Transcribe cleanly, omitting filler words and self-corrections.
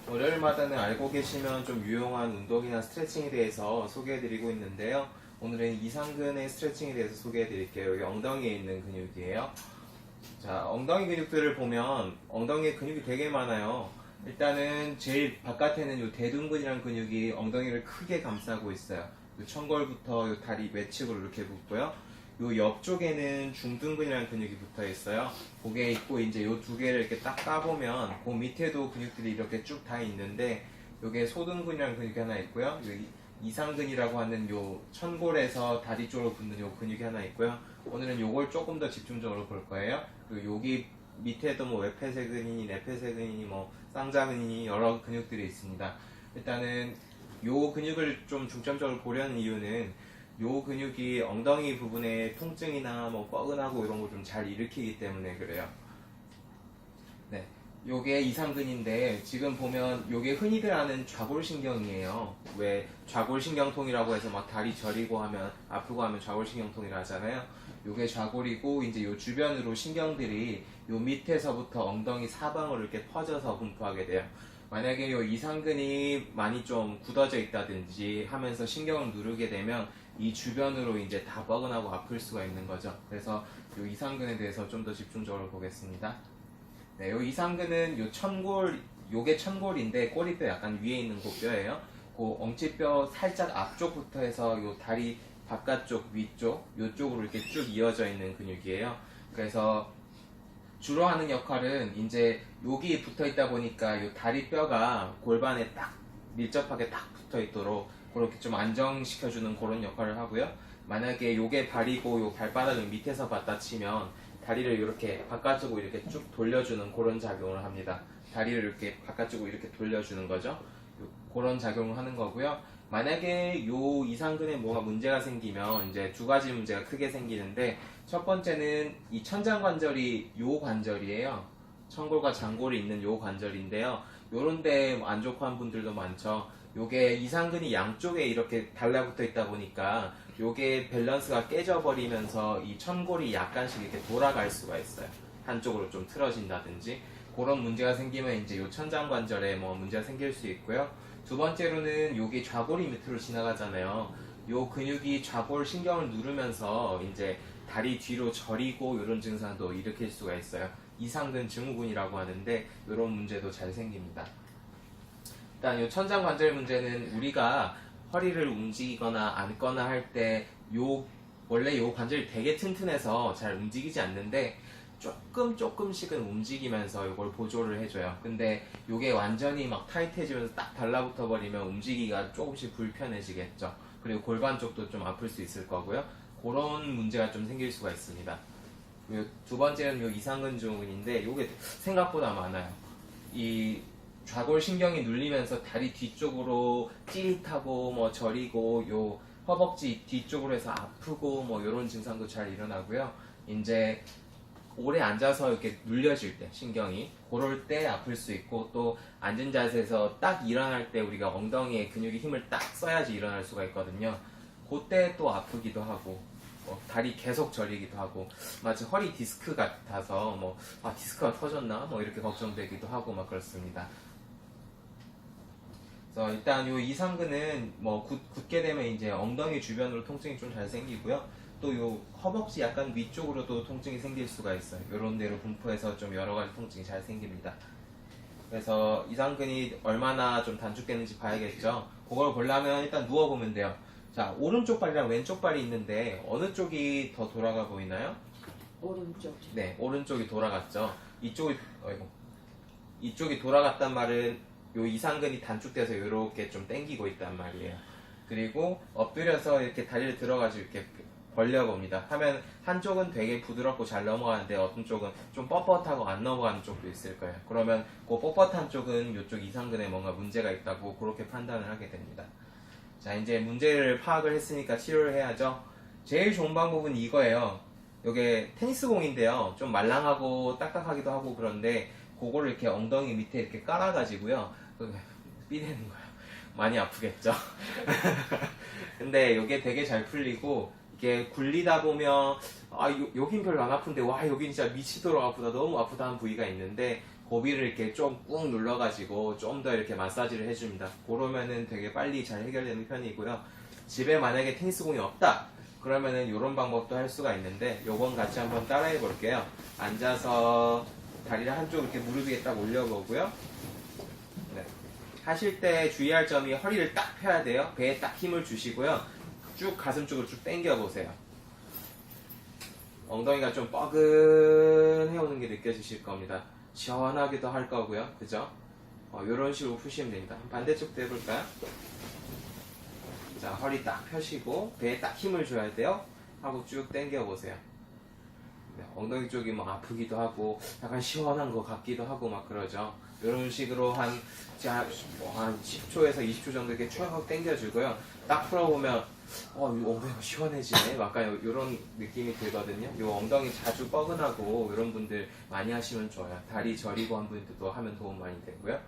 월요일마다는 알고 계시면 좀 유용한 운동이나 스트레칭에 대해서 소개해드리고 있는데요. 오늘은 이상근의 스트레칭에 대해서 소개해드릴게요. 여기 엉덩이에 있는 근육이에요. 자, 엉덩이 근육들을 보면 엉덩이에 근육이 되게 많아요. 일단은 제일 바깥에는 이 대둔근이라는 근육이 엉덩이를 크게 감싸고 있어요. 이 천골부터 이 다리 외측으로 이렇게 붙고요. 요 옆쪽에는 중둔근이라는 근육이 붙어 있어요. 그게 있고 이제 요 두 개를 이렇게 딱 까보면 그 밑에도 근육들이 이렇게 쭉 다 있는데 요게 소둔근이라는 근육이 하나 있고요. 요 이상근이라고 하는 요 천골에서 다리 쪽으로 붙는 요 근육이 하나 있고요. 오늘은 요걸 조금 더 집중적으로 볼 거예요. 그리고 여기 밑에도 뭐 외폐세근이니 내폐세근이니 뭐 쌍자근이니 여러 근육들이 있습니다. 일단은 요 근육을 좀 중점적으로 보려는 이유는 요 근육이 엉덩이 부분에 통증이나 뭐 뻐근하고 이런 거 좀 잘 일으키기 때문에 그래요. 네. 요게 이상근인데 지금 보면 요게 흔히들 아는 좌골신경이에요. 왜 좌골신경통이라고 해서 막 다리 저리고 하면 아프고 하면 좌골신경통이라 하잖아요. 요게 좌골이고 이제 요 주변으로 신경들이 요 밑에서부터 엉덩이 사방으로 이렇게 퍼져서 분포하게 돼요. 만약에 요 이상근이 많이 좀 굳어져 있다든지 하면서 신경을 누르게 되면 이 주변으로 이제 다 뻐근하고 아플 수가 있는 거죠. 그래서 요 이상근에 대해서 좀 더 집중적으로 보겠습니다. 네, 요 이상근은 요 천골, 요게 천골인데 꼬리뼈 약간 위에 있는 그 뼈예요. 그 엉치뼈 살짝 앞쪽부터 해서 요 다리 바깥쪽, 위쪽, 요쪽으로 이렇게 쭉 이어져 있는 근육이에요. 그래서 주로 하는 역할은 이제 여기 붙어 있다 보니까 요 다리 뼈가 골반에 딱 밀접하게 딱 붙어 있도록 그렇게 좀 안정시켜주는 그런 역할을 하고요. 만약에 요게 발이고 요 발바닥을 밑에서 받다 치면 다리를 이렇게 바깥쪽으로 이렇게 쭉 돌려주는 그런 작용을 합니다. 다리를 이렇게 바깥쪽으로 이렇게 돌려주는 거죠. 그런 작용을 하는 거고요. 만약에 요 이상근에 뭐가 문제가 생기면 이제 두 가지 문제가 크게 생기는데 첫 번째는 이 천장관절이 요 관절이에요. 천골과 장골이 있는 요 관절인데요. 요런데 안 좋고 한 분들도 많죠. 요게 이상근이 양쪽에 이렇게 달라붙어 있다 보니까 요게 밸런스가 깨져버리면서 이 천골이 약간씩 이렇게 돌아갈 수가 있어요. 한쪽으로 좀 틀어진다든지 그런 문제가 생기면 이제 요 천장관절에 뭐 문제가 생길 수 있고요. 두 번째로는 여기 좌골이 밑으로 지나가잖아요. 요 근육이 좌골 신경을 누르면서 이제 다리 뒤로 저리고 이런 증상도 일으킬 수가 있어요. 이상근 증후군이라고 하는데 이런 문제도 잘 생깁니다. 일단 요 천장관절 문제는 우리가 허리를 움직이거나 앉거나 할 때 요 원래 요 관절이 되게 튼튼해서 잘 움직이지 않는데 조금씩은 움직이면서 이걸 보조를 해줘요. 근데 이게 완전히 막 타이트해지면서 딱 달라붙어 버리면 움직이기가 조금씩 불편해지겠죠. 그리고 골반 쪽도 좀 아플 수 있을 거고요. 그런 문제가 좀 생길 수가 있습니다. 두 번째는 요 이상근 증후군인데 이게 생각보다 많아요. 이 좌골 신경이 눌리면서 다리 뒤쪽으로 찌릿하고 뭐 저리고 요 허벅지 뒤쪽으로 해서 아프고 뭐 이런 증상도 잘 일어나고요. 이제 오래 앉아서 이렇게 눌려질 때 신경이 그럴 때 아플 수 있고 또 앉은 자세에서 딱 일어날 때 우리가 엉덩이에 근육에 힘을 딱 써야지 일어날 수가 있거든요. 그때 또 아프기도 하고 다리 계속 저리기도 하고 마치 허리 디스크 같아서 디스크가 터졌나 뭐 이렇게 걱정되기도 하고 막 그렇습니다. 그래서 일단 요 이상근은 뭐 굳게 되면 이제 엉덩이 주변으로 통증이 좀 잘 생기고요. 또 요 허벅지 약간 위쪽으로도 통증이 생길 수가 있어요. 요런 데로 분포해서 좀 여러 가지 통증이 잘 생깁니다. 그래서 이상근이 얼마나 좀 단축되는지 봐야겠죠. 그걸 보려면 일단 누워보면 돼요. 자, 오른쪽 발이랑 왼쪽 발이 있는데 어느 쪽이 더 돌아가 보이나요? 오른쪽. 네, 오른쪽이 돌아갔죠. 이쪽이 돌아갔단 말은 요 이상근이 단축돼서 이렇게 좀 당기고 있단 말이에요. 그리고 엎드려서 이렇게 다리를 들어가지고 이렇게 벌려봅니다. 하면 한쪽은 되게 부드럽고 잘 넘어가는데 어떤 쪽은 좀 뻣뻣하고 안 넘어가는 쪽도 있을 거예요. 그러면 그 뻣뻣한 쪽은 이쪽 이상근에 뭔가 문제가 있다고 그렇게 판단을 하게 됩니다. 자, 이제 문제를 파악을 했으니까 치료를 해야죠. 제일 좋은 방법은 이거예요. 이게 테니스공인데요. 좀 말랑하고 딱딱하기도 하고 그런데 그거를 이렇게 엉덩이 밑에 이렇게 깔아가지고요. 삐대는 거예요. 많이 아프겠죠? 근데 이게 되게 잘 풀리고 이게 굴리다 보면 여긴 별로 안 아픈데 와 여긴 진짜 미치도록 아프다 너무 아프다 하는 부위가 있는데 고비를 이렇게 좀 꾹 눌러가지고 좀 더 이렇게 마사지를 해줍니다. 그러면은 되게 빨리 잘 해결되는 편이고요. 집에 만약에 테니스공이 없다 그러면은 이런 방법도 할 수가 있는데 요건 같이 한번 따라해 볼게요. 앉아서 다리를 한쪽 이렇게 무릎 위에 딱 올려보고요. 네. 하실 때 주의할 점이 허리를 딱 펴야 돼요. 배에 딱 힘을 주시고요. 쭉 가슴 쪽으로 쭉 당겨 보세요. 엉덩이가 좀 뻐근해 오는 게 느껴지실 겁니다. 시원하기도 할 거고요. 그죠? 이런 식으로 푸시면 됩니다. 반대쪽도 해볼까요? 자, 허리 딱 펴시고 배에 딱 힘을 줘야 돼요. 하고 쭉 당겨 보세요. 네, 엉덩이 쪽이 막 아프기도 하고 약간 시원한 것 같기도 하고 막 그러죠. 이런 식으로 한 10초에서 20초 정도 이렇게 쭉 당겨주고요. 딱 풀어보면 이 엉덩이가 시원해지네. 약간 이런 느낌이 들거든요. 이 엉덩이 자주 뻐근하고 이런 분들 많이 하시면 좋아요. 다리 저리고 한 분들도 하면 도움 많이 되고요.